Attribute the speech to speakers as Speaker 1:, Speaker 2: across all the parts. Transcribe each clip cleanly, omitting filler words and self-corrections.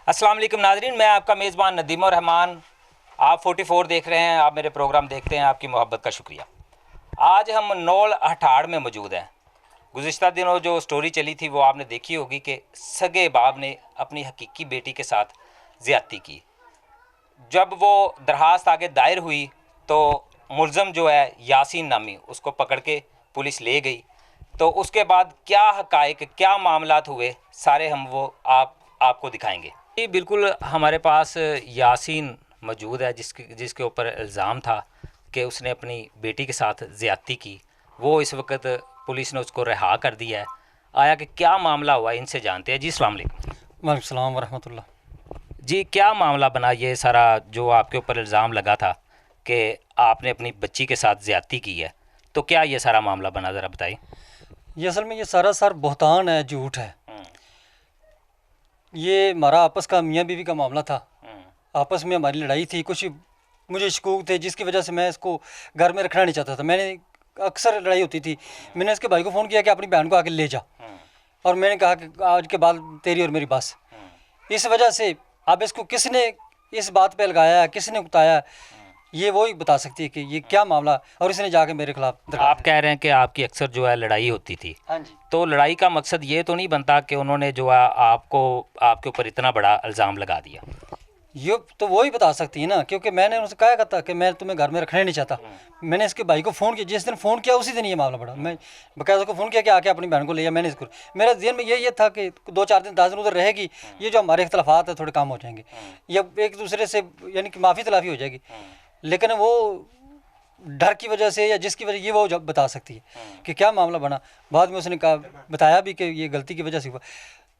Speaker 1: अस्सलाम वालेकुम नाज़रीन, मैं आपका मेज़बान नदीम रहमान। आप 44 देख रहे हैं, आप मेरे प्रोग्राम देखते हैं, आपकी मोहब्बत का शुक्रिया। आज हम नौल हठाड़ में मौजूद हैं। गुज़िश्ता दिनों जो स्टोरी चली थी वो आपने देखी होगी कि सगे बाप ने अपनी हकीकी बेटी के साथ ज़्यादती की। जब वो दरखास्त आगे दायर हुई तो मुलज़म जो है यासीन नामी, उसको पकड़ के पुलिस ले गई। तो उसके बाद क्या हक़ाइक़, क्या मामलात हुए, सारे हम वो आपको दिखाएंगे। जी बिल्कुल, हमारे पास यासीन मौजूद है जिसके ऊपर इल्ज़ाम था कि उसने अपनी बेटी के साथ ज़्यादती की। वो इस वक्त पुलिस ने उसको रिहा कर दिया है। आया कि क्या मामला हुआ, इनसे जानते हैं। जी अस्सलाम वालेकुम।
Speaker 2: वालेकुम सलाम वरहमतुल्लाह।
Speaker 1: जी क्या मामला बना ये सारा जो आपके ऊपर इल्ज़ाम लगा था कि आपने अपनी बच्ची के साथ ज़्यादती की है, तो क्या ये सारा मामला बना, ज़रा बताइए।
Speaker 2: ये असल में ये सारा बहतान है, झूठ है। ये हमारा आपस का मियाँ बीवी का मामला था। आपस में हमारी लड़ाई थी, कुछ मुझे शकूक थे जिसकी वजह से मैं इसको घर में रखना नहीं चाहता था। मैंने अक्सर लड़ाई होती थी। मैंने इसके भाई को फ़ोन किया कि अपनी बहन को आके ले जा, और मैंने कहा कि आज के बाद तेरी और मेरी बस। इस वजह से अब इसको किसने इस बात पे लगाया है, किसने उकताया, ये वो ही बता सकती है कि ये क्या मामला। और इसने जाके मेरे खिलाफ
Speaker 1: आप कह रहे हैं कि आपकी अक्सर जो है लड़ाई होती थी।
Speaker 2: हाँ जी।
Speaker 1: तो लड़ाई का मकसद ये तो नहीं बनता कि उन्होंने जो है आपके ऊपर इतना बड़ा इल्ज़ाम लगा दिया।
Speaker 2: ये तो वो ही बता सकती है ना, क्योंकि मैंने उनसे कहा था कि मैं तुम्हें घर में रखना ही नहीं चाहता। मैंने इसके भाई को फ़ोन किया, जिस दिन फ़ोन किया उसी दिन ये मामला बढ़ा। मैं बकायदा उसको फ़ोन किया कि आके अपनी बहन को ले जा। मैंने इसको, मेरे जहन में ये था कि 2-4 दिन 10 दिन उधर रहेगी, ये जो हमारे इख्तलाफात है थोड़े कम हो जाएंगे, या एक दूसरे से यानी कि माफ़ी तलाफ़ी हो जाएगी। लेकिन वो डर की वजह से या जिसकी वजह, ये वो जब बता सकती है कि क्या मामला बना। बाद में उसने कहा, बताया भी कि ये गलती की वजह से हुआ।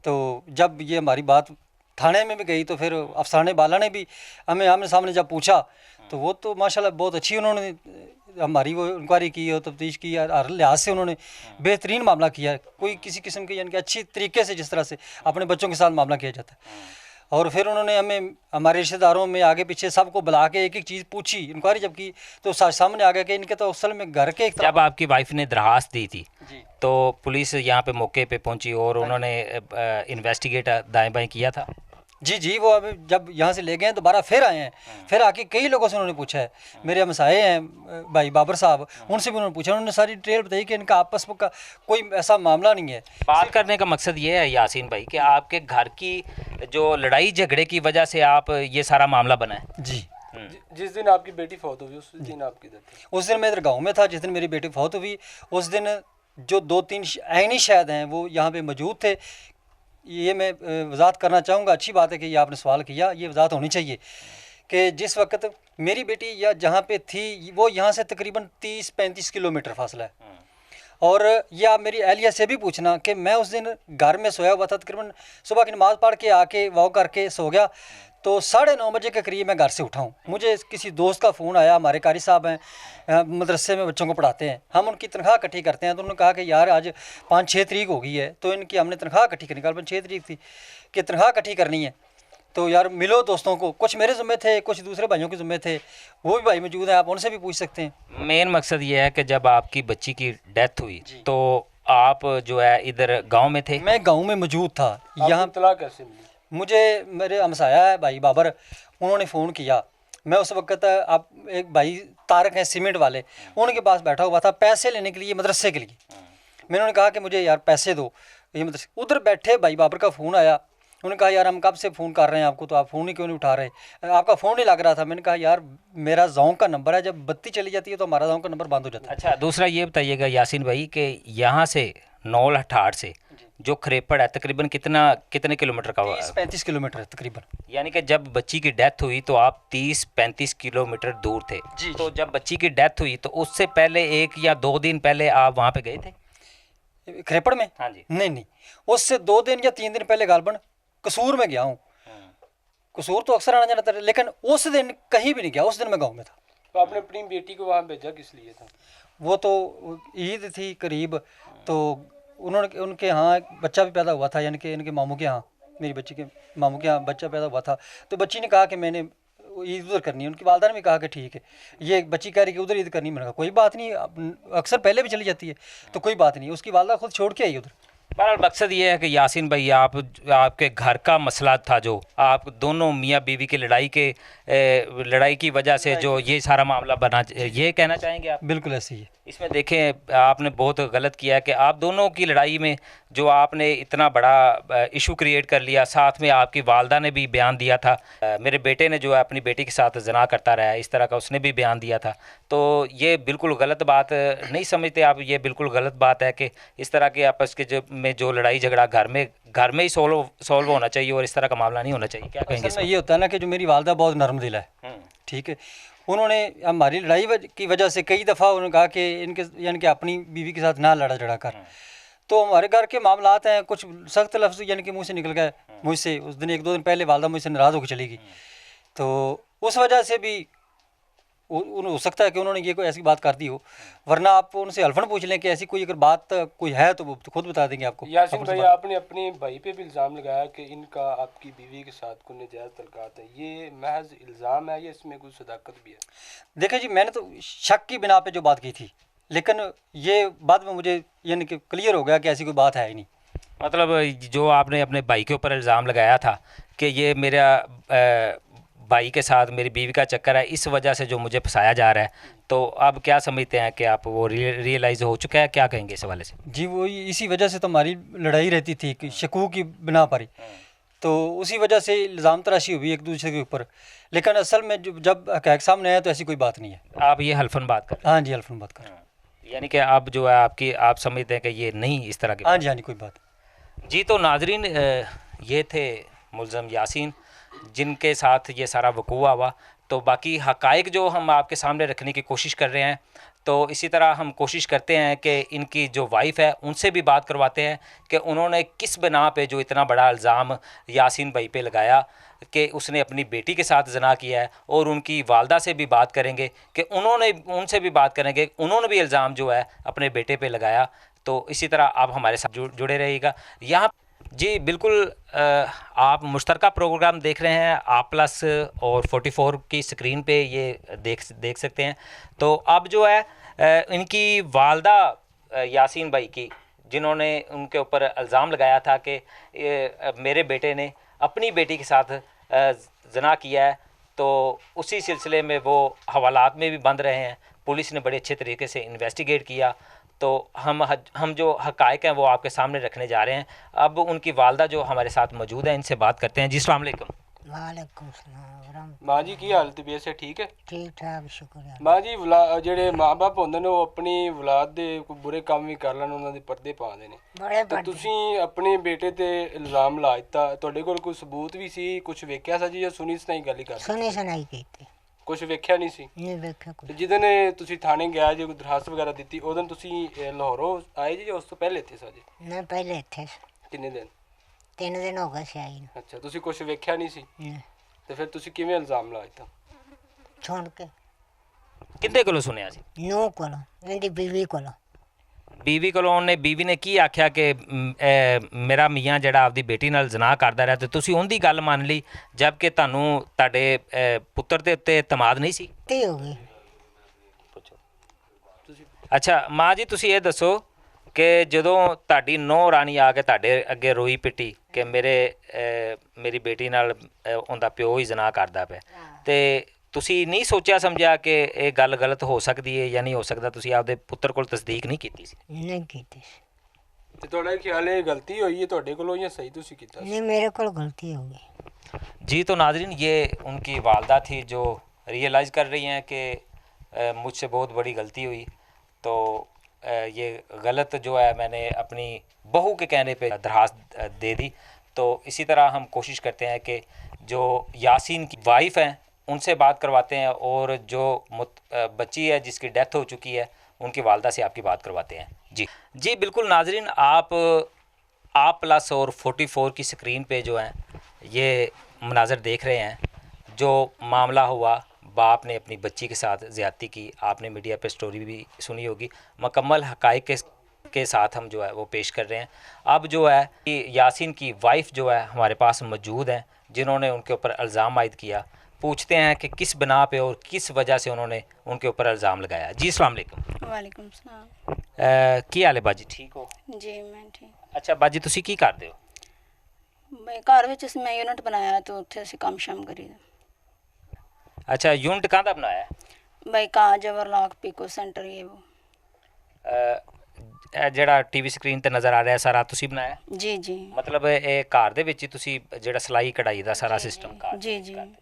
Speaker 2: तो जब ये हमारी बात थाने में भी गई तो फिर अफसरान बाला ने भी हमें आमने सामने जब पूछा तो वो तो माशाल्लाह बहुत अच्छी उन्होंने हमारी वो इंक्वायरी की और तफ्तीश की, हर लिहाज से उन्होंने बेहतरीन मामला किया। कोई किसी किस्म के यानी कि अच्छी तरीके से जिस तरह से अपने बच्चों के साथ मामला किया जाता है। और फिर उन्होंने हमें हमारे रिश्तेदारों में आगे पीछे सबको बुला के एक एक चीज़ पूछी। इंक्वायरी जब की तो सामने आ गया कि इनके तो असल में घर के
Speaker 1: जब आपकी वाइफ ने दरखास्त दी थी तो पुलिस यहाँ पे मौके पे पहुंची और उन्होंने इन्वेस्टिगेट दाएं बाएं किया था।
Speaker 2: जी, वो अभी जब यहाँ से ले गए हैं दोबारा फिर आए हैं। फिर आके कई लोगों से उन्होंने पूछा है। मेरे हमसाए हैं भाई बाबर साहब, उनसे भी उन्होंने पूछा। उन्होंने सारी डिटेल बताई कि इनका आपस में का कोई ऐसा मामला नहीं है।
Speaker 1: बात करने का मकसद ये है यासीन भाई कि आपके घर की जो लड़ाई झगड़े की वजह से आप ये सारा मामला बना है।
Speaker 2: जी।
Speaker 3: जिस दिन आपकी बेटी फौत हुई उस दिन आप किधर थे?
Speaker 2: उस दिन मैं इधर गाँव में था। जिस दिन मेरी बेटी फौत हुई उस दिन जो 2-3 ऐनी शायद हैं वो यहाँ पे मौजूद थे। ये मैं वजाहत करना चाहूँगा। अच्छी बात है कि ये आपने सवाल किया, ये वजाहत होनी चाहिए कि जिस वक्त मेरी बेटी या जहाँ पे थी वो यहाँ से तकरीबन 30-35 किलोमीटर फासला है। और ये आप मेरी अहलिया से भी पूछना कि मैं उस दिन घर में सोया हुआ था। तकरीबन सुबह की नमाज़ पढ़ के आके वॉक करके सो गया तो 9:30 बजे के करीब मैं घर से उठा हूँ। मुझे किसी दोस्त का फ़ोन आया। हमारे कारी साहब हैं, मदरसे में बच्चों को पढ़ाते हैं, हम उनकी तनख्वाह इकट्ठी करते हैं। तो उन्होंने कहा कि यार आज 5-6 तरीक हो गई है तो इनकी हमने तनख्वाह इकट्ठी करनी, कल 6 तरीक थी कि तनख्वाह इकट्ठी करनी है। तो यार मिलो दोस्तों को, कुछ मेरे ज़िम्मे थे, कुछ दूसरे भाइयों के ज़िम्मे थे। वो भी भाई मौजूद हैं, आप उनसे भी पूछ सकते हैं।
Speaker 1: मेन मकसद ये है कि जब आपकी बच्ची की डेथ हुई तो आप जो है इधर गाँव में थे?
Speaker 2: मैं गाँव में मौजूद था। यहाँ
Speaker 3: इत्तला कैसे मिली?
Speaker 2: मुझे मेरे हमसाया है भाई बाबर, उन्होंने फ़ोन किया। मैं उस वक्त आप एक भाई तारक हैं सीमेंट वाले, उनके पास बैठा हुआ था पैसे लेने के लिए मदरसे के लिए। मैंने उन्हें कहा कि मुझे यार पैसे दो ये मदरसे। उधर बैठे भाई बाबर का फ़ोन आया। उन्होंने कहा यार हम कब से फ़ोन कर रहे हैं आपको, तो आप फ़ोन ही क्यों नहीं उठा रहे, आपका फ़ोन नहीं लग रहा था। मैंने कहा यार मेरा जौं का नंबर है, जब बत्ती चली जाती है तो हमारा जौं का नंबर बंद हो जाता है।
Speaker 1: अच्छा, दूसरा ये बताइएगा यासीन भाई कि यहाँ से नौल हठाड़ से जो खरेपड़ है तकरीबन कितने किलोमीटर का?
Speaker 2: 30-35 किलोमीटर तकरीबन।
Speaker 1: यानी कि जब बच्ची की डेथ हुई तो आप 30-35 किलोमीटर दूर थे।
Speaker 2: जी।
Speaker 1: तो जब बच्ची की डेथ हुई तो उससे पहले 1 या 2 दिन पहले आप वहाँ पे गए थे
Speaker 2: खरेपड़ में?
Speaker 1: हाँ जी।
Speaker 2: नहीं, उससे 2 दिन या 3 दिन पहले गालबन कसूर में गया हूँ। कसूर तो अक्सर आना जाना था, लेकिन उस दिन कहीं भी नहीं गया। उस दिन मैं गाँव में था।
Speaker 3: तो आपने अपनी बेटी को वहाँ भेजा किस लिए था?
Speaker 2: वो तो ईद थी करीब, तो उन्होंने उनके यहाँ एक बच्चा भी पैदा हुआ था, यानी कि इनके मामू के यहाँ, मेरी बच्ची के मामू के यहाँ बच्चा पैदा हुआ था। तो बच्ची ने कहा कि मैंने ईद उधर करनी है। उनकी वालदा ने भी कहा कि ठीक है। ये बच्ची कह रही कि उधर ईद करनी है। मैंने कहा कोई बात नहीं, अक्सर पहले भी चली जाती है तो कोई बात नहीं। उसकी वालदा खुद छोड़ के आई उधर।
Speaker 1: बहरहाल मकसद ये है कि यासीन भाई आपके घर का मसला था, जो आप दोनों मियाँ बीवी की लड़ाई की वजह से जो ये सारा मामला बना, ये कहना चाहेंगे आप?
Speaker 2: बिल्कुल ऐसे ही है।
Speaker 1: इसमें देखें आपने बहुत गलत किया है कि आप दोनों की लड़ाई में जो आपने इतना बड़ा इशू क्रिएट कर लिया। साथ में आपकी वालदा ने भी बयान दिया था, मेरे बेटे ने जो है अपनी बेटी के साथ जना करता रहा है, इस तरह का उसने भी बयान दिया था। तो ये बिल्कुल गलत बात नहीं समझते आप? ये बिल्कुल गलत बात है कि इस तरह के आपस के जो लड़ाई झगड़ा घर में ही सॉल्व होना चाहिए और इस तरह का मामला नहीं होना चाहिए। क्या कहेंगे?
Speaker 2: असल में ये होता है ना कि जो मेरी वालदा बहुत नरम दिल है, ठीक है। उन्होंने हमारी लड़ाई की वजह से कई दफ़ा उन्होंने कहा कि इनके यानी कि अपनी बीवी के साथ ना लड़ा झगड़ा कर। तो हमारे घर के मामलात हैं, कुछ सख्त लफ्ज़ यानी कि मुँह से निकल गए मुझसे। उस दिन 1-2 दिन पहले वालदा मुझसे नाराज़ होकर चली गई, तो उस वजह से भी हो सकता है कि उन्होंने ये कोई ऐसी बात कर दी हो, वरना आप उनसे हल्फन पूछ लें कि ऐसी कोई अगर बात कोई है तो वो खुद बता देंगे आपको।
Speaker 3: यासीन भाई, आपने अपने भाई पे भी इल्ज़ाम लगाया कि इनका आपकी बीवी के साथ कोई नाजायज़ तल्कात है, ये महज इल्ज़ाम है या इसमें कोई सदाकत भी है?
Speaker 2: देखिए जी, मैंने तो शक की बिना पे जो बात की थी, लेकिन ये बाद में मुझे यानी कि क्लियर हो गया कि ऐसी कोई बात है ही नहीं।
Speaker 1: मतलब जो आपने अपने भाई के ऊपर इल्ज़ाम लगाया था कि ये मेरा भाई के साथ मेरी बीवी का चक्कर है, इस वजह से जो मुझे फंसाया जा रहा है, तो अब क्या समझते हैं कि आप वो रियलाइज़ हो चुका है? क्या कहेंगे इस हवाले से?
Speaker 2: जी, वो इसी वजह से तो हमारी लड़ाई रहती थी कि शकूक की बिना पर ही, तो उसी वजह से इल्ज़ाम तराशी हुई एक दूसरे के ऊपर। लेकिन असल में जब हक़ाइक़ सामने आया तो ऐसी कोई बात नहीं है।
Speaker 1: आप ये हल्फन बात कर?
Speaker 2: हाँ जी, हल्फन बात कर।
Speaker 1: यानी कि आप जो है आप समझते हैं कि ये नहीं इस तरह की?
Speaker 2: हाँ जी, हाँ जी, कोई बात।
Speaker 1: जी, तो नाजरीन, ये थे मुल्ज़म यासीन जिनके साथ ये सारा वक़ूआ हुआ। तो बाकी हक़ाइक़ जो हम आपके सामने रखने की कोशिश कर रहे हैं, तो इसी तरह हम कोशिश करते हैं कि इनकी जो वाइफ़ है उनसे भी बात करवाते हैं कि उन्होंने किस बिना पे जो इतना बड़ा इल्ज़ाम यासीन भाई पे लगाया कि उसने अपनी बेटी के साथ ज़ना किया है, और उनकी वालदा से भी बात करेंगे कि उनसे भी बात करेंगे, उन्होंने भी इल्ज़ाम जो है अपने बेटे पे लगाया। तो इसी तरह आप हमारे साथ जुड़े रहिएगा यहाँ। जी बिल्कुल, आप मुश्तरका प्रोग्राम देख रहे हैं A+ और 44 की स्क्रीन पे ये देख सकते हैं। तो अब जो है इनकी वालदा यासीन भाई की, जिन्होंने उनके ऊपर इल्ज़ाम लगाया था कि मेरे बेटे ने अपनी बेटी के साथ जना किया है, तो उसी सिलसिले में वो हवालात में भी बंद रहे हैं। पुलिस ने बड़े अच्छे तरीके से इन्वेस्टिगेट किया, तो हम जो हक़ाइक़ हैं वो आपके सामने रखने जा रहे हैं। अब उनकी वालदा जो हमारे साथ मौजूद हैं, इनसे बात करते हैं। जी अस्सलाम वालेकुम।
Speaker 4: वालेकुम सलाम।
Speaker 3: माँ जी की हालत तबीयत से ठीक है?
Speaker 4: ठीक ठाक, शुक्र है।
Speaker 3: माँ जी, ਜਿਹੜੇ ਮਾਂ-ਬਾਪ ਹੁੰਦੇ ਨੇ ਉਹ ਆਪਣੀ ਔਲਾਦ ਦੇ ਕੋਈ ਬੁਰੇ ਕੰਮ ਵੀ ਕਰ ਲੈਣ, ਉਹਨਾਂ ਦੇ ਪਰਦੇ ਪਾਉਂਦੇ ਨੇ।
Speaker 4: ਬੜੇ
Speaker 3: ਤੇ ਤੁਸੀਂ ਆਪਣੇ ਬੇਟੇ ਤੇ ਇਲਜ਼ਾਮ ਲਾ ਦਿੱਤਾ, ਤੁਹਾਡੇ ਕੋਲ ਕੋਈ ਸਬੂਤ ਵੀ ਸੀ? ਕੁਝ ਵੇਖਿਆ ਸੀ ਜਾਂ ਸੁਣੀ ਸੁਣਾਈ ਗੱਲ ਹੀ ਕਰਦੇ?
Speaker 4: ਸੁਣੀ ਸੁਣਾਈ ਕੀਤੀ,
Speaker 3: ਕੁਝ ਵੇਖਿਆ ਨਹੀਂ ਸੀ?
Speaker 4: ਨਹੀਂ ਵੇਖਿਆ
Speaker 3: ਤੇ
Speaker 4: ਕੁਝ।
Speaker 3: ਜਿੱਦਣ ਤੁਸੀਂ ਥਾਣੇ ਗਿਆ ਜੇ ਕੋਈ ਦਰਖਾਸਤ ਵਗੈਰਾ ਦਿੱਤੀ, ਉਦੋਂ ਤੁਸੀਂ ਲਾਹੌਰੋਂ ਆਏ ਜੀ ਜਾਂ ਉਸ ਤੋਂ ਪਹਿਲੇ ਇੱਥੇ ਸਾਜੇ?
Speaker 4: ਨਾ ਪਹਿਲੇ ਇੱਥੇ ਸੀ,
Speaker 3: ਕਿੰਨੇ ਦਿਨ?
Speaker 4: 3 ਦਿਨ ਹੋ ਗਏ ਸੀ ਆਈ ਨੂੰ।
Speaker 3: ਅੱਛਾ, ਤੁਸੀਂ ਕੁਝ ਵੇਖਿਆ ਨਹੀਂ ਸੀ
Speaker 4: ਨਾ,
Speaker 3: ਤੇ ਫਿਰ ਤੁਸੀਂ ਕਿਵੇਂ ਇਲਜ਼ਾਮ ਲਾ ਦਿੱਤਾ?
Speaker 4: ਸੁਣ ਕੇ
Speaker 1: किंदे कोलों सुनिया सी?
Speaker 4: ਨੂੰਹ ਕੋਲੋਂ, ਇਹਦੀ ਬੀਵੀ ਕੋਲੋਂ।
Speaker 1: बीवी कोलों ने बीवी ने की आख्या कि मेरा मियाँ ਜਿਹੜਾ ਆਪਦੀ ਬੇਟੀ ਨਾਲ ਜ਼ਨਾ ਕਰਦਾ ਰਿਹਾ, ਤੇ ਤੁਸੀਂ ਉਹਦੀ ਗੱਲ ਮੰਨ ਲਈ, ਜਦਕਿ ਤੁਹਾਨੂੰ ਤੁਹਾਡੇ ਪੁੱਤਰ ਦੇ ਉੱਤੇ ਇਤਮਾਦ ਨਹੀਂ ਸੀ?
Speaker 4: ਤੀ ਹੋ ਗਈ।
Speaker 1: ਅੱਛਾ ਮਾਂ ਜੀ, ਤੁਸੀਂ ਇਹ ਦੱਸੋ ਕਿ ਜਦੋਂ ਤੁਹਾਡੀ ਨੂੰਹ ਰਾਣੀ ਆ ਕੇ ਤੁਹਾਡੇ ਅੱਗੇ ਰੋਈ ਪਿੱਟੀ ਕਿ ਮੇਰੀ ਬੇਟੀ ਨਾਲ ਉਹਦਾ ਪਿਓ ਹੀ ਜ਼ਨਾ ਕਰਦਾ ਪਿਆ, ਤੇ ਤੁਸੀਂ ਨਹੀਂ ਸੋਚਿਆ ਸਮਝਿਆ ਕਿ ਇਹ ਗੱਲ ਗਲਤ ਹੋ ਸਕਦੀ ਹੈ ਜਾਂ ਨਹੀਂ ਹੋ ਸਕਦਾ? ਤੁਸੀਂ ਆਪਦੇ ਪੁੱਤਰ ਕੋਲ ਤਸਦੀਕ ਨਹੀਂ ਕੀਤੀ ਸੀ?
Speaker 4: ਨਹੀਂ ਕੀਤੀ ਸੀ।
Speaker 3: ਤੇ ਤੁਹਾਡਾ ਖਿਆਲ ਹੈ ਗਲਤੀ ਹੋਈ ਹੈ ਤੁਹਾਡੇ ਕੋਲੋਂ ਜਾਂ ਸਹੀ ਤੁਸੀਂ ਕੀਤਾ ਸੀ?
Speaker 4: ਨਹੀਂ, ਮੇਰੇ ਕੋਲ ਗਲਤੀ ਹੋ गई।
Speaker 1: जी, तो नाजरीन, ये उनकी वालदा थी जो रियलाइज़ कर रही हैं कि मुझसे बहुत बड़ी गलती हुई, तो ये गलत जो है मैंने अपनी बहू के कहने पे दरखास्त दे दी। तो इसी तरह हम कोशिश करते हैं कि जो यासीन की वाइफ़ हैं उनसे बात करवाते हैं, और जो बच्ची है जिसकी डेथ हो चुकी है उनकी वालदा से आपकी बात करवाते हैं। जी बिल्कुल नाजरीन, आप A+ और 44 की स्क्रीन पे जो हैं ये मनाज़र देख रहे हैं। जो मामला हुआ, बाप ने अपनी बच्ची के साथ ज़्यादती की, आपने मीडिया पे स्टोरी भी सुनी होगी। मुकम्मल हक़ाइक़ के साथ हम जो है वो पेश कर रहे हैं। अब जो है कि यासीन की वाइफ़ जो है हमारे पास मौजूद हैं, जिन्होंने उनके ऊपर इल्ज़ाम आयद किया। पूछते हैं कि किस बिना पे और किस वजह से उन्होंने उनके ऊपर इल्ज़ाम लगाया। जी अस्सलाम वालेकुम।
Speaker 5: वालेकुम सलाम।
Speaker 1: की हाल है बाजी, ठीक हो?
Speaker 5: जी मैं ठीक।
Speaker 1: ਅੱਛਾ ਬਾਜੀ ਤੁਸੀਂ ਕੀ ਕਰਦੇ ਹੋ?
Speaker 5: ਮੈਂ ਘਰ ਵਿੱਚ ਮੈਂ ਯੂਨਿਟ ਬਣਾਇਆ ਤੇ ਉੱਥੇ ਅਸੀਂ ਕੰਮ ਸ਼ਾਮ ਕਰੀਦਾ।
Speaker 1: ਅੱਛਾ ਯੂਨਿਟ ਕਾਹਦਾ ਬਣਾਇਆ ਹੈ?
Speaker 5: ਬਈ ਕਾਜ ਵਰਲਾਕ ਪੀਕੋ ਸੈਂਟਰ ਇਹ ਉਹ।
Speaker 1: ਇਹ ਜਿਹੜਾ ਟੀਵੀ ਸਕਰੀਨ ਤੇ ਨਜ਼ਰ ਆ ਰਿਹਾ ਸਾਰਾ ਤੁਸੀਂ ਬਣਾਇਆ?
Speaker 5: ਜੀ ਜੀ
Speaker 1: ਮਤਲਬ ਇਹ ਘਰ ਦੇ ਵਿੱਚ ਹੀ ਤੁਸੀਂ ਜਿਹੜਾ ਸਿਲਾਈ ਕਢਾਈ ਦਾ ਸਾਰਾ ਸਿਸਟਮ ਘਰ ਦੇ
Speaker 5: ਜੀ
Speaker 1: ਵਿੱਚ
Speaker 5: ਜੀ।
Speaker 1: ਕਰਦੇ?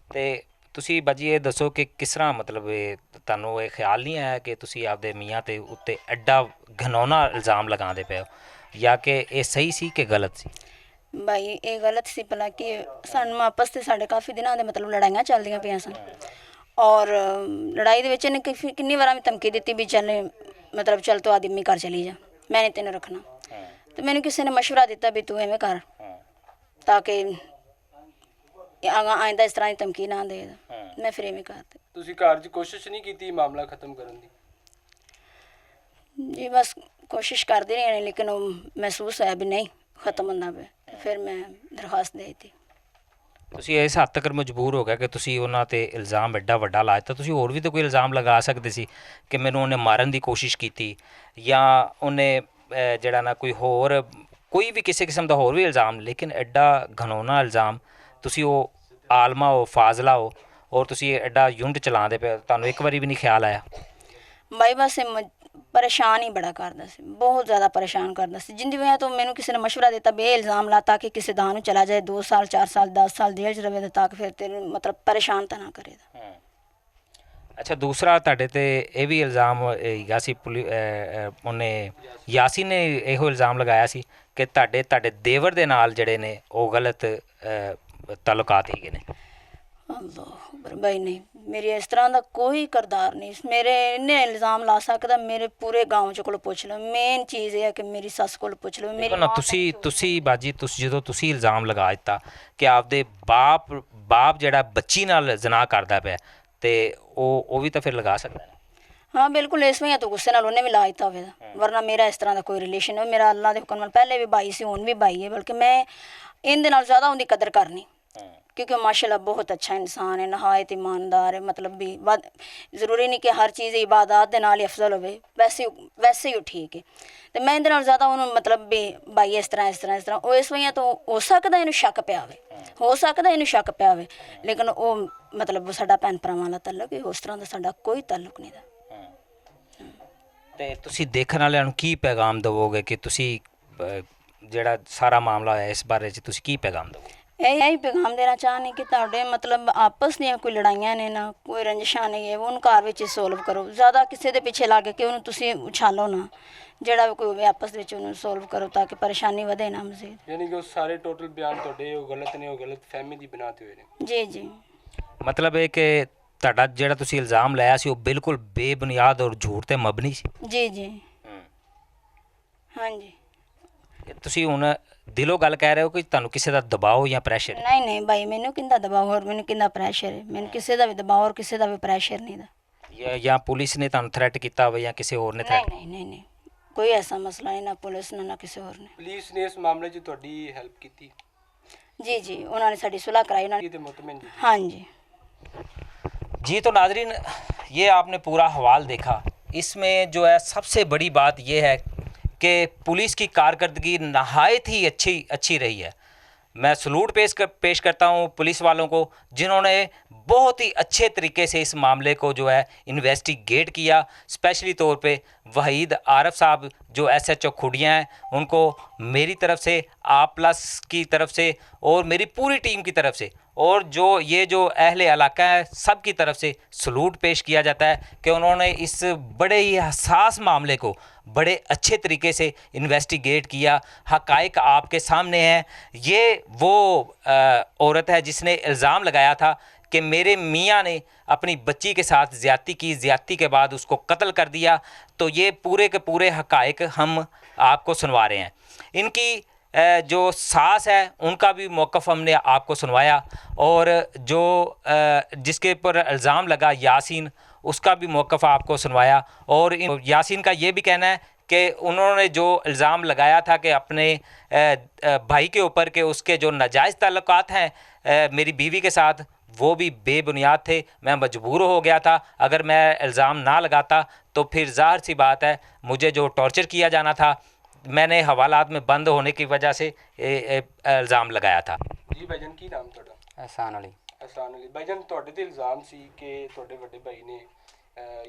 Speaker 1: ਤੇ ਤੁਸੀਂ ਬਾਜੀ ਇਹ ਦੱਸੋ ਕਿ ਕਿਸ ਤਰ੍ਹਾਂ ਮਤਲਬ ਇਹ ਤੁਹਾਨੂੰ ਇਹ ਖਿਆਲ ਨਹੀਂ ਆਇਆ ਕਿ ਤੁਸੀਂ ਆਪਦੇ ਮੀਆਂ ਤੇ ਉੱਤੇ ਐਡਾ ਘਿਨੌਣਾ ਇਲਜ਼ਾਮ ਲਗਾਉਂਦੇ ਪਏ ਹੋ, ਜਾਂ ਕਿ ਇਹ ਸਹੀ ਸੀ ਕਿ ਗਲਤ ਸੀ?
Speaker 5: ਬਾਈ ਇਹ ਗਲਤ ਸੀ ਭਲਾ ਕਿ ਸਾਨੂੰ ਆਪਸ 'ਤੇ ਸਾਡੇ ਕਾਫੀ ਦਿਨਾਂ ਦੇ ਮਤਲਬ ਲੜਾਈਆਂ ਚੱਲਦੀਆਂ ਪਈਆਂ ਸਨ, ਔਰ ਲੜਾਈ ਦੇ ਵਿੱਚ ਇਹਨੇ ਕਿੰਨੀ ਵਾਰਾਂ ਵੀ ਧਮਕੀ ਦਿੱਤੀ ਵੀ ਚੱਲ ਮਤਲਬ ਚੱਲ ਤੂੰ ਆਦਮੀ ਘਰ ਚਲੀ ਜਾ, ਮੈਂ ਨਹੀਂ ਤੈਨੂੰ ਰੱਖਣਾ। ਤੇ ਮੈਨੂੰ ਕਿਸੇ ਨੇ ਮਸ਼ਵਰਾ ਦਿੱਤਾ ਵੀ ਤੂੰ ਐਵੇਂ ਕਰ ਤਾਂ ਕਿ ਆਇੰਦਾ ਇਸ ਤਰ੍ਹਾਂ ਦੀ ਧਮਕੀ ਨਾ ਦੇ। ਮੈਂ ਫਿਰ ਐਵੇਂ ਕਰਤੀ
Speaker 3: ਤੁਸੀਂ ਘਰ 'ਚ ਕੋਸ਼ਿਸ਼ ਨਹੀਂ ਕੀਤੀ ਮਾਮਲਾ ਖਤਮ ਕਰਨ ਦੀ?
Speaker 5: ਜੀ ਬਸ ਕੋਸ਼ਿਸ਼ ਕਰਦੀ ਰਹੀ ਲੇਕਿਨ ਉਹ ਮਹਿਸੂਸ ਹੋਇਆ ਵੀ ਨਹੀਂ ਖਤਮ ਹੁੰਦਾ ਪਿਆ, ਫਿਰ ਮੈਂ ਦਰਖਾਸਤ ਦੇ ਦਿੱਤੀ।
Speaker 1: ਤੁਸੀਂ ਇਸ ਹੱਦ ਤੱਕ ਮਜਬੂਰ ਹੋ ਗਿਆ ਕਿ ਤੁਸੀਂ ਉਹਨਾਂ ਤੇ ਇਲਜ਼ਾਮ ਐਡਾ ਵੱਡਾ ਲਾ ਦਿੱਤਾ? ਤੁਸੀਂ ਹੋਰ ਵੀ ਤਾਂ ਕੋਈ ਇਲਜ਼ਾਮ ਲਗਾ ਸਕਦੇ ਸੀ ਕਿ ਮੈਨੂੰ ਉਹਨੇ ਮਾਰਨ ਦੀ ਕੋਸ਼ਿਸ਼ ਕੀਤੀ, ਜਾਂ ਉਹਨੇ ਜਿਹੜਾ ਨਾ ਕੋਈ ਵੀ ਕਿਸੇ ਕਿਸਮ ਦਾ ਹੋਰ ਵੀ ਇਲਜ਼ਾਮ, ਲੇਕਿਨ ਐਡਾ ਘਿਨੌਣਾ ਇਲਜ਼ਾਮ ਤੁਸੀਂ ਉਹ ਆਲਮਾ ਹੋ ਫਾਜ਼ਲਾ ਹੋ ਔਰ ਤੁਸੀਂ ਐਡਾ ਯੂਨਿਟ ਚਲਾਉਂਦੇ ਪਏ, ਤੁਹਾਨੂੰ ਇੱਕ ਵਾਰੀ ਵੀ ਨਹੀਂ ਖਿਆਲ ਆਇਆ?
Speaker 5: ਬਾਈ ਬਸ ਇਹ ਪਰੇਸ਼ਾਨ ਹੀ ਬੜਾ ਕਰਦਾ ਸੀ, ਬਹੁਤ ਜ਼ਿਆਦਾ ਪਰੇਸ਼ਾਨ ਕਰਦਾ ਸੀ, ਜਿੰਦੀ ਵਜ੍ਹਾ ਤੋਂ ਮੈਨੂੰ ਕਿਸੇ ਨੇ ਮਸ਼ਵਰਾ ਦਿੱਤਾ ਵੀ ਇਹ ਇਲਜ਼ਾਮ ਲਾ ਤਾਂ ਕਿ ਕਿਸੇ ਦਾ ਨੂੰ ਚਲਾ ਜਾਏ 2 ਸਾਲ 4 ਸਾਲ 10 ਸਾਲ ਜੇਲ੍ਹ 'ਚ ਰਵੇ ਤਾਂ ਕਿ ਫਿਰ ਤੈਨੂੰ ਮਤਲਬ ਪਰੇਸ਼ਾਨ ਤਾਂ ਨਾ ਕਰੇਗਾ।
Speaker 1: ਅੱਛਾ ਦੂਸਰਾ ਤੁਹਾਡੇ ਤੇ ਇਹ ਵੀ ਇਲਜ਼ਾਮ ਹੈਗਾ ਸੀ, ਉਹਨੇ ਯਾਸੀਨ ਨੇ ਇਹੋ ਇਲਜ਼ਾਮ ਲਗਾਇਆ ਸੀ ਕਿ ਤੁਹਾਡੇ ਦੇਵਰ ਦੇ ਨਾਲ ਜਿਹੜੇ ਨੇ ਉਹ ਗਲਤ ਤਾਲੁਕਾਤ ਹੈਗੇ ਨੇ।
Speaker 5: ਅੱਲਾਹ ਬਾਈ ਨਹੀਂ, ਮੇਰੀ ਇਸ ਤਰ੍ਹਾਂ ਦਾ ਕੋਈ ਕਿਰਦਾਰ ਨਹੀਂ, ਮੇਰੇ ਇੰਨੇ ਇਲਜ਼ਾਮ ਲਾ ਸਕਦਾ ਮੇਰੇ ਪੂਰੇ ਗਾँव 'ਚ ਕੋਲ ਪੁੱਛ ਲਓ। ਮੇਨ ਚੀਜ਼ ਇਹ ਹੈ ਕਿ ਮੇਰੀ ਸੱਸ ਕੋਲ ਪੁੱਛ ਲਓ। ਮੇਰੀ
Speaker 1: ਨਾ ਤੁਸੀਂ ਬਾਜੀ ਜਦੋਂ ਤੁਸੀਂ ਇਲਜ਼ਾਮ ਲਗਾ ਦਿੱਤਾ ਕਿ ਆਪਦੇ ਬਾਪ ਜਿਹੜਾ ਬੱਚੀ ਨਾਲ ਜ਼ਨਾ ਕਰਦਾ ਪਿਆ, ਤੇ ਉਹ ਵੀ ਤਾਂ ਫਿਰ ਲਗਾ ਸਕਦਾ।
Speaker 5: ਹਾਂ ਬਿਲਕੁਲ, ਇਸ ਵਜ੍ਹਾ ਤੋਂ ਗੁੱਸੇ ਨਾਲ ਉਹਨੇ ਵੀ ਲਾ ਦਿੱਤਾ ਹੋਵੇਗਾ, ਵਰਨਾ ਮੇਰਾ ਇਸ ਤਰ੍ਹਾਂ ਦਾ ਕੋਈ ਰਿਲੇਸ਼ਨ ਹੈ। ਮੇਰਾ ਅੱਲਾ ਦੇ ਹੁਕਮ ਨਾਲ ਪਹਿਲੇ ਵੀ ਭਾਈ ਸੀ, ਹੁਣ ਵੀ ਭਾਈ ਹੈ, ਬਲਕਿ ਮੈਂ ਇਹਦੇ ਨਾਲ ਜ਼ਿਆਦਾ ਉਹਦੀ ਕਦਰ ਕਰਨੀ, क्योंकि माशाल्लाह बहुत अच्छा इंसान है, नहायत ईमानदार है। मतलब भी ज़रूरी नहीं कि हर चीज़ इबादत के नाल ही अफजल हो, वैसे ही ठीक है। तो मैं इहदे नाल ज़्यादा उन्होंने मतलब भी भाई इस तरह वो इस वजह तो हो सकता इन्हूं शक पिया होवे, हो सकता इन्हूं शक पिया होवे, लेकिन वो मतलब साडा भैन भरावां दा तल्लुक है, उस तरह का साडा कोई तल्लुक नहीं दा।
Speaker 1: ਤੇ ਤੁਸੀਂ ਦੇਖਣ ਵਾਲਿਆਂ ਨੂੰ ਕੀ ਪੈਗਾਮ ਦੇਵੋਗੇ ਕਿ ਤੁਸੀਂ ਜਿਹੜਾ ਸਾਰਾ ਮਾਮਲਾ ਹੈ ਇਸ ਬਾਰੇ 'ਚ ਤੁਸੀਂ ਕੀ ਪੈਗਾਮ ਦੇਵੋਗੇ?
Speaker 5: यही पैगाम देना चाहनी कि तुहाडे मतलब आपस ਦੀਆਂ कोई लड़ाइयां ने ना कोई रंजिशां नहीं है, ਉਹਨੂੰ ਘਰ ਵਿੱਚ ਸੋਲਵ ਕਰੋ। ਜ਼ਿਆਦਾ ਕਿਸੇ ਦੇ ਪਿੱਛੇ ਲੱਗ ਕੇ ਉਹਨੂੰ ਤੁਸੀਂ ਉਛਾਲੋ ਨਾ, ਜਿਹੜਾ ਵੀ ਕੋਈ ਹੋਵੇ ਆਪਸ ਵਿੱਚ ਉਹਨੂੰ ਸੋਲਵ ਕਰੋ ਤਾਂ ਕਿ ਪਰੇਸ਼ਾਨੀ ਵਧੇ ਨਾ ਮਜ਼ੀਦ।
Speaker 3: ਯਾਨੀ ਕਿ ਉਹ ਸਾਰੇ ਟੋਟਲ ਬਿਆਨ ਤੁਹਾਡੇ ਉਹ ਗਲਤ ਨੇ, ਉਹ ਗਲਤ ਫਹਿਮੀ ਦੀ ਬਣਾ ਤੇ ਹੋਏ ਨੇ?
Speaker 5: ਜੀ ਜੀ।
Speaker 1: ਮਤਲਬ ਇਹ ਕਿ ਤੁਹਾਡਾ ਜਿਹੜਾ ਤੁਸੀਂ ਇਲਜ਼ਾਮ ਲਾਇਆ ਸੀ ਉਹ ਬਿਲਕੁਲ ਬੇਬੁਨਿਆਦ ਔਰ ਝੂਠ ਤੇ ਮਬਨੀ ਸੀ?
Speaker 5: ਜੀ ਜੀ ਹਾਂਜੀ।
Speaker 1: ਤੁਸੀਂ ਹੁਣ ਦਿਲੋਂ ਗੱਲ ਕਹਿ ਰਹੇ ਹੋ ਕਿ ਤੁਹਾਨੂੰ ਕਿਸੇ ਦਾ ਦਬਾਅ ਜਾਂ ਪ੍ਰੈਸ਼ਰ?
Speaker 5: ਨਹੀਂ ਨਹੀਂ ਭਾਈ, ਮੈਨੂੰ ਕਿੰਦਾ ਦਬਾਅ ਹੋਰ ਮੈਨੂੰ ਕਿੰਦਾ ਪ੍ਰੈਸ਼ਰ ਹੈ? ਮੈਨੂੰ ਕਿਸੇ ਦਾ ਵੀ ਦਬਾਅ ਔਰ ਕਿਸੇ ਦਾ ਵੀ ਪ੍ਰੈਸ਼ਰ ਨਹੀਂ ਦਾ।
Speaker 1: ਜਾਂ ਪੁਲਿਸ ਨੇ ਤੁਹਾਨੂੰ ਥ੍ਰੈਟ ਕੀਤਾ ਹੋਵੇ ਜਾਂ ਕਿਸੇ ਹੋਰ ਨੇ ਥ੍ਰੈਟ?
Speaker 5: ਨਹੀਂ ਕੋਈ ਐਸਾ ਮਸਲਾ ਨਹੀਂ, ਨਾ ਪੁਲਿਸ ਨੇ ਨਾ ਕਿਸੇ ਹੋਰ ਨੇ।
Speaker 3: ਪੁਲਿਸ ਨੇ ਇਸ ਮਾਮਲੇ 'ਚ ਤੁਹਾਡੀ ਹੈਲਪ ਕੀਤੀ?
Speaker 5: जी जी, उन्होंने साड़ी सुलह कराई उन्होंने। हाँ जी
Speaker 1: जी। तो नाजरीन ये आपने पूरा हवाल देखा, इसमें जो है सबसे बड़ी बात यह है कि पुलिस की कारकर्दगी नहायत ही अच्छी रही है। मैं सलूट पेश करता हूँ पुलिस वालों को, जिन्होंने बहुत ही अच्छे तरीके से इस मामले को जो है इन्वेस्टिगेट किया। स्पेशली तौर पे वहीद आरफ साहब जो SHO खुडियाँ हैं, उनको मेरी तरफ से, A+ की तरफ से और मेरी पूरी टीम की तरफ से और जो ये जो अहले इलाका है सब की तरफ से सलूट पेश किया जाता है कि उन्होंने इस बड़े ही हसास मामले को बड़े अच्छे तरीके से इन्वेस्टिगेट किया। हक़ाइक़ आपके सामने हैं। ये वो औरत है जिसने इल्ज़ाम लगाया था कि मेरे मियाँ ने अपनी बच्ची के साथ ज़्यादती की, ज़्यादती के बाद उसको कत्ल कर दिया। तो ये पूरे के पूरे हक़ाइक़ हम आपको सुनवा रहे हैं। इनकी जो सास है उनका भी मौक़िफ़ हमने आपको सुनवाया, और जो जिसके ऊपर इल्ज़ाम लगा यासीन, उसका भी मौक़िफ़ आपको सुनवाया। और यासीन का ये भी कहना है कि उन्होंने जो इल्ज़ाम लगाया था कि अपने भाई के ऊपर के उसके जो नाजायज़ ताल्लुकात हैं मेरी बीवी के साथ, वो भी बेबुनियाद थे। मैं मजबूर हो गया था, अगर मैं इल्ज़ाम ना लगाता तो फिर ज़ाहिर सी बात है मुझे जो टॉर्चर किया जाना था मैंने हवालात में बंद होने की वजह से इल्ज़ाम लगाया था।
Speaker 3: जी भाईजान की नाम ਤੁਹਾਡਾ?
Speaker 2: एहसान अली।
Speaker 3: ਅਹਿਸਾਨ ਅਲੀ ਭਾਈਜਾਨ, ਤੁਹਾਡੇ ਤੇ ਇਲਜ਼ਾਮ ਸੀ ਕਿ ਤੁਹਾਡੇ ਵੱਡੇ ਭਾਈ ਨੇ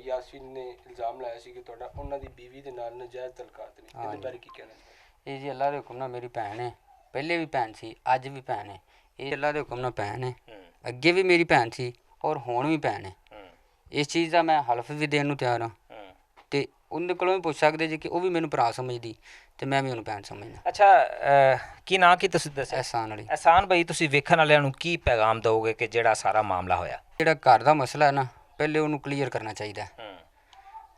Speaker 3: ਯਾਸੀਨ ਨੇ ਇਲਜ਼ਾਮ ਲਾਇਆ ਸੀ ਕਿ ਤੁਹਾਡਾ ਉਹਨਾਂ ਦੀ ਬੀਵੀ ਦੇ ਨਾਲ ਨਜਾਇਜ਼ ਤਲਕਾਤ ਨੇ, ਇਹਦੇ ਬਾਰੇ ਕੀ ਕਹਿਣਾ ਚਾਹੁੰਦੇ?
Speaker 2: ਇਹ ਜੀ ਅੱਲਾ ਦੇ ਹੁਕਮ ਨਾਲ ਮੇਰੀ ਭੈਣ ਹੈ, ਪਹਿਲੇ ਵੀ ਭੈਣ ਸੀ, ਅੱਜ ਵੀ ਭੈਣ ਹੈ। ਇਹ ਅੱਲਾ ਦੇ ਹੁਕਮ ਨਾਲ ਭੈਣ ਹੈ, ਅੱਗੇ ਵੀ ਮੇਰੀ ਭੈਣ ਸੀ ਔਰ ਹੁਣ ਵੀ ਭੈਣ ਹੈ। ਇਸ ਚੀਜ਼ ਦਾ ਮੈਂ ਹਲਫ ਵੀ ਦੇਣ ਨੂੰ ਤਿਆਰ ਹਾਂ ਤੇ ਉਹਦੇ ਕੋਲੋਂ ਵੀ ਪੁੱਛ ਸਕਦੇ ਜੀ ਕਿ ਉਹ ਵੀ ਮੈਨੂੰ ਭਰਾ ਸਮਝਦੀ ਤੇ ਮੈਂ ਵੀ ਉਹਨੂੰ ਭੈਣ ਸਮਝਦਾ।
Speaker 1: ਅੱਛਾ, ਕੀ ਨਾਂ ਕੀ ਤੁਸੀਂ ਦੱਸਿਆ?
Speaker 2: एहसान अली।
Speaker 1: ਅਹਿਸਾਨ ਭਾਈ, ਤੁਸੀਂ ਵੇਖਣ ਵਾਲਿਆਂ ਨੂੰ ਕੀ ਪੈਗਾਮ ਦਿਓਗੇ ਕਿ ਜਿਹੜਾ ਸਾਰਾ ਮਾਮਲਾ ਹੋਇਆ?
Speaker 2: ਜਿਹੜਾ ਘਰ ਦਾ ਮਸਲਾ ਹੈ ਨਾ, ਪਹਿਲੇ ਉਹਨੂੰ ਕਲੀਅਰ ਕਰਨਾ ਚਾਹੀਦਾ ਹੈ।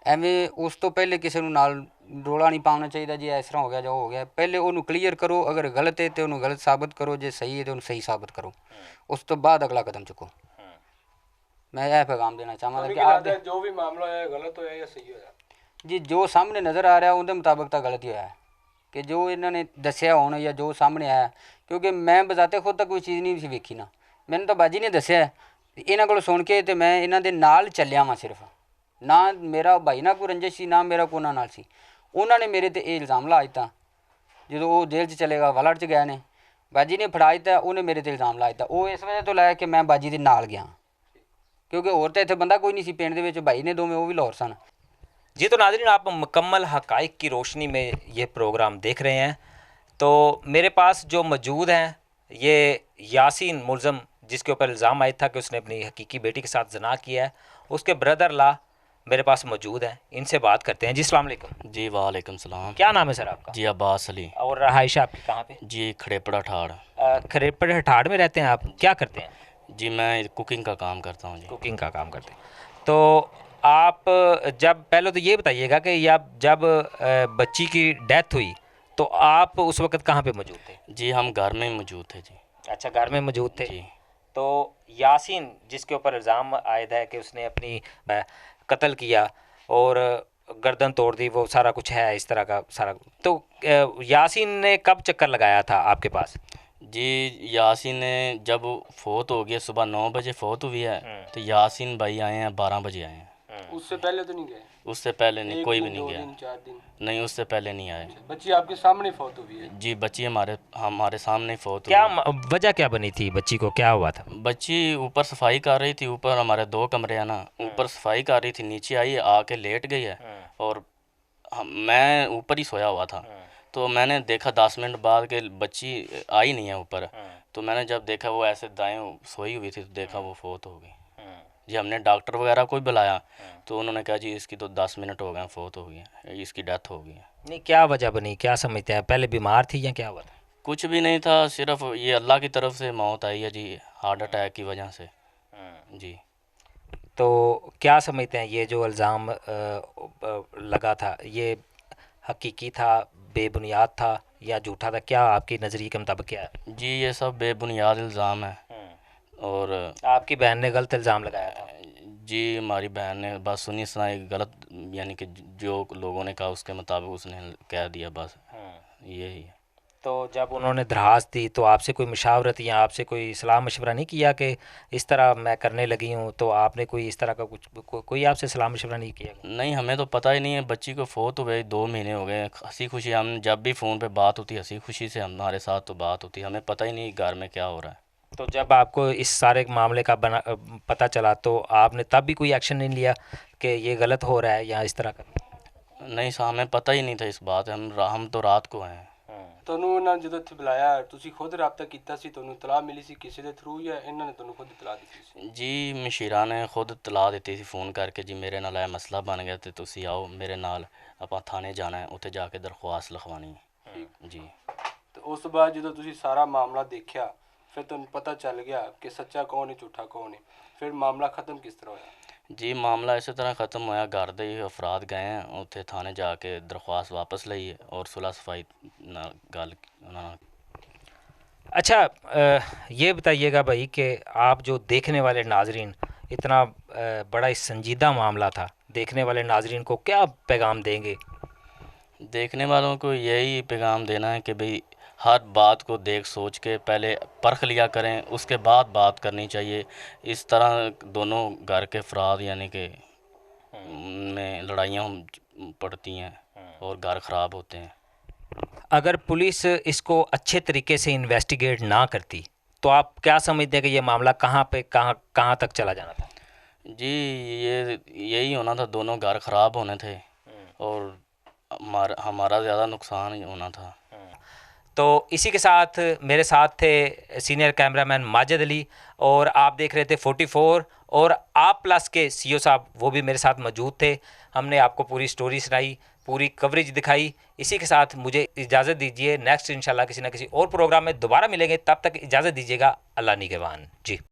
Speaker 2: ਐਵੇਂ ਉਸ ਤੋਂ ਪਹਿਲੇ ਕਿਸੇ ਨੂੰ ਨਾਲ ਰੋਲਾ ਨਹੀਂ ਪਾਉਣਾ ਚਾਹੀਦਾ ਜੀ ਇਸ ਤਰ੍ਹਾਂ ਹੋ ਗਿਆ ਜਾਂ ਉਹ ਹੋ ਗਿਆ। ਪਹਿਲੇ ਉਹਨੂੰ ਕਲੀਅਰ ਕਰੋ, ਅਗਰ ਗਲਤ ਹੈ ਤੇ ਉਹਨੂੰ ਗਲਤ ਸਾਬਤ ਕਰੋ, ਜੇ ਸਹੀ ਹੈ ਤੇ ਉਹਨੂੰ ਸਹੀ ਸਾਬਤ ਕਰੋ, ਉਸ ਤੋਂ ਬਾਅਦ ਅਗਲਾ ਕਦਮ ਚੁੱਕੋ। ਮੈਂ ਇਹ ਪੈਗਾਮ ਦੇਣਾ ਚਾਹਾਂਗਾ ਕਿ ਆਪ
Speaker 3: ਜੋ ਵੀ ਮਾਮਲਾ ਹੋਇਆ ਗਲਤ ਹੋਇਆ ਜਾਂ ਸਹੀ ਹੋਇਆ?
Speaker 2: ਜੀ ਜੋ ਸਾਹਮਣੇ ਨਜ਼ਰ ਆ ਰਿਹਾ ਉਹਦੇ ਮੁਤਾਬਕ ਤਾਂ ਗਲਤ ਹੀ ਹੋਇਆ ਹੈ ਕਿ ਜੋ ਇਹਨਾਂ ਨੇ ਦੱਸਿਆ ਹੁਣ ਜਾਂ ਜੋ ਸਾਹਮਣੇ ਆਇਆ, ਕਿਉਂਕਿ ਮੈਂ ਬਜ਼ਾਤੇ ਖੁਦ ਤੱਕ ਕੋਈ ਚੀਜ਼ ਨਹੀਂ ਸੀ ਵੇਖੀ ਨਾ, ਮੈਨੂੰ ਤਾਂ ਬਾਜੀ ਨੇ ਦੱਸਿਆ ਤੇ ਇਹਨਾਂ ਕੋਲ ਸੁਣ ਕੇ ਤੇ ਮੈਂ ਇਹਨਾਂ ਦੇ ਨਾਲ ਚੱਲਿਆ ਵਾਂ। ਸਿਰਫ ਨਾ ਮੇਰਾ ਭਾਈ ਨਾਲ ਕੋਈ ਰੰਜਿਸ਼ ਸੀ, ਨਾ ਮੇਰਾ ਕੋਈ ਉਹਨਾਂ ਨਾਲ ਸੀ। ਉਹਨਾਂ ਨੇ ਮੇਰੇ ਤੇ ਇਹ ਇਲਜ਼ਾਮ ਲਾ ਦਿੱਤਾ। ਜਦੋਂ ਉਹ ਜੇਲ੍ਹ 'ਚ ਚਲੇਗਾ ਵਲੜ 'ਚ ਗਏ ਨੇ, ਬਾਜੀ ਨੇ ਫੜਾ ਦਿੱਤਾ, ਉਹਨੇ ਮੇਰੇ ਤੇ ਇਲਜ਼ਾਮ ਲਾ ਦਿੱਤਾ। ਉਹ ਇਸ ਵਜ੍ਹਾ ਤੋਂ ਲਾਇਆ ਕਿ ਮੈਂ ਬਾਜੀ ਦੇ ਨਾਲ ਗਿਆ, क्योंकि और तो इतने बंदा कोई नहीं सी पिंड दे विच, भाई ने दोवें वो भी लाहौर सन।
Speaker 1: जी तो नाज़रीन, आप मुकम्मल हक़ाइक़ की रोशनी में ये प्रोग्राम देख रहे हैं। तो मेरे पास जो मौजूद हैं ये यासीन मुल्ज़म, जिसके ऊपर इल्ज़ाम आया था कि उसने अपनी हकीकी बेटी के साथ ज़ना किया है, उसके ब्रदर ला मेरे पास मौजूद हैं। इनसे बात करते हैं। जी अस्सलाम वालेकुम।
Speaker 6: जी वालेकुम सलाम।
Speaker 1: क्या नाम है सर आपका?
Speaker 6: जी अब्बास अली।
Speaker 1: और रहाइश आपकी कहाँ पे?
Speaker 6: जी खड़ेपड़ा ठाड़।
Speaker 1: खरेपड़ हठाड़ में रहते हैं आप? क्या करते हैं?
Speaker 6: जी मैं कुकिंग का काम करता हूँ जी।
Speaker 1: कुकिंग का काम करते हैं। तो आप जब, पहले तो ये बताइएगा कि जब बच्ची की डेथ हुई तो आप उस वक्त कहाँ पे मौजूद थे?
Speaker 6: जी हम घर में मौजूद थे जी।
Speaker 1: अच्छा, घर में मौजूद थे।
Speaker 6: जी।
Speaker 1: तो यासीन, जिसके ऊपर इल्ज़ाम आयद है कि उसने अपनी कत्ल किया और गर्दन तोड़ दी, वो सारा कुछ है इस तरह का सारा, तो यासीन ने कब चक्कर लगाया था आपके पास?
Speaker 6: जी यासीन ने जब फोत हो गया, सुबह 9 बजे फोत हुई है, तो यासीन भाई आए हैं 12 बजे आए हैं।
Speaker 3: उससे पहले तो नहीं गए?
Speaker 6: उससे पहले नहीं, कोई भी नहीं
Speaker 3: 2
Speaker 6: गया।
Speaker 3: दिन 4 दिन?
Speaker 6: नहीं, उससे पहले नहीं आए।
Speaker 3: बच्ची आपके सामने फौत हुई है?
Speaker 6: जी बच्ची हमारे सामने फोत
Speaker 1: क्या
Speaker 6: हुई।
Speaker 1: वजह क्या बनी थी? बच्ची को क्या हुआ था?
Speaker 6: बच्ची ऊपर सफाई कर रही थी, ऊपर हमारे 2 कमरे हैं ना, ऊपर सफाई कर रही थी, नीचे आई आके लेट गई है और मैं ऊपर ही सोया हुआ था। तो मैंने देखा 10 मिनट बाद कि बच्ची आई नहीं है ऊपर, तो मैंने जब देखा वो ऐसे दाएं सोई हुई थी, तो देखा वो फोत हो गई जी। हमने डॉक्टर वगैरह को भी बुलाया तो उन्होंने कहा जी इसकी तो 10 मिनट हो गए, फोत हो गई है, इसकी डेथ हो गई है।
Speaker 1: नहीं, क्या वजह बनी, क्या समझते हैं? पहले बीमार थी या क्या हुआ था?
Speaker 6: कुछ भी नहीं था, सिर्फ ये अल्लाह की तरफ से मौत आई है जी, हार्ट अटैक की वजह से जी।
Speaker 1: तो क्या समझते हैं ये जो इल्ज़ाम लगा था, ये हकीकी था, बेबुनियाद था या झूठा था? क्या आपकी नज़रिए के मुताबिक क्या है?
Speaker 6: जी ये सब बेबुनियाद इल्ज़ाम है। और
Speaker 1: आपकी बहन ने गलत इल्ज़ाम लगाया था?
Speaker 6: जी हमारी बहन ने बस सुनी सुनाई गलत, यानी कि जो लोगों ने कहा उसके मुताबिक उसने कह दिया, बस यही है।
Speaker 1: तो जब उन्होंने दरखास्त दी तो आपसे कोई मशावरत या आपसे कोई सलाह मशवरा नहीं किया कि इस तरह मैं करने लगी हूँ? तो आपने कोई इस तरह का कोई आपसे सलाह मशवरा नहीं किया?
Speaker 6: नहीं, हमें तो पता ही नहीं है। बच्ची को फोत हुए 2 महीने हो गए, हंसी खुशी हम जब भी फ़ोन पे बात होती हंसी खुशी से हमारे साथ तो बात होती, हमें पता ही नहीं घर में क्या हो रहा है।
Speaker 1: तो जब आपको इस सारे मामले का पता चला तो आपने तब भी कोई एक्शन नहीं लिया कि ये गलत हो रहा है या इस तरह का?
Speaker 6: नहीं साहब, हमें पता ही नहीं था इस बात, हम तो रात को आए।
Speaker 3: ਤੁਹਾਨੂੰ ਉਹਨਾਂ ਜਦੋਂ ਇੱਥੇ ਬੁਲਾਇਆ ਤੁਸੀਂ ਖੁਦ ਰਾਬਤਾ ਕੀਤਾ ਸੀ? ਤੁਹਾਨੂੰ ਇਤਲਾਹ ਮਿਲੀ ਸੀ ਕਿਸੇ ਦੇ ਥਰੂ ਜਾਂ ਇਹਨਾਂ ਨੇ ਤੁਹਾਨੂੰ ਖੁਦ ਇਤਲਾਹ ਦਿੱਤੀ ਸੀ?
Speaker 6: जी मशीरा ने खुद तलाह दी थी फ़ोन करके जी मेरे नाल ਇਹ मसला बन गया तो तुसी आओ मेरे नाल, ਆਪਾਂ थाने जाना है, उत्थे जाके दरख्वास्त लिखवानी है जी।
Speaker 3: ਤੇ ਉਸ ਤੋਂ ਬਾਅਦ ਜਦੋਂ ਤੁਸੀਂ ਸਾਰਾ ਮਾਮਲਾ ਦੇਖਿਆ ਫਿਰ ਤੁਹਾਨੂੰ ਪਤਾ ਚੱਲ ਗਿਆ ਕਿ ਸੱਚਾ ਕੌਣ ਹੈ ਝੂਠਾ ਕੌਣ ਹੈ, ਫਿਰ ਮਾਮਲਾ ਖਤਮ ਕਿਸ ਤਰ੍ਹਾਂ ਹੋਇਆ?
Speaker 6: जी मामला इस तरह ख़त्म होया, घर दे अफराद गए हैं उत्थे थाने जाके दरख्वास्त वापस लई है और सुलह सफाई नाल गल
Speaker 1: अच्छा, ये बताइएगा भाई कि आप जो देखने वाले नाजरीन, इतना बड़ा इस संजीदा मामला था, देखने वाले नाजरीन को क्या पैगाम देंगे?
Speaker 6: देखने वालों को यही पैगाम देना है कि भाई हर बात को देख सोच के पहले परख लिया करें, उसके बाद बात करनी चाहिए। इस तरह दोनों घर के अफराद यानी कि में लड़ाइयाँ पड़ती हैं और घर ख़राब होते हैं।
Speaker 1: अगर पुलिस इसको अच्छे तरीके से इन्वेस्टिगेट ना करती तो आप क्या समझते हैं कि ये मामला कहाँ तक चला जाना था?
Speaker 6: जी ये यही होना था, दोनों घर ख़राब होने थे और हमारा ज़्यादा नुकसान ही होना था।
Speaker 1: तो इसी के साथ मेरे साथ थे सीनियर कैमरामैन माजिद अली और आप देख रहे थे 44 और आप प्लस के सीईओ साहब वो भी मेरे साथ मौजूद थे। हमने आपको पूरी स्टोरी सुनाई, पूरी कवरेज दिखाई। इसी के साथ मुझे इजाज़त दीजिए, नेक्स्ट इंशाल्लाह किसी न किसी और प्रोग्राम में दोबारा मिलेंगे, तब तक इजाज़त दीजिएगा। अल्लाह निगहबान जी।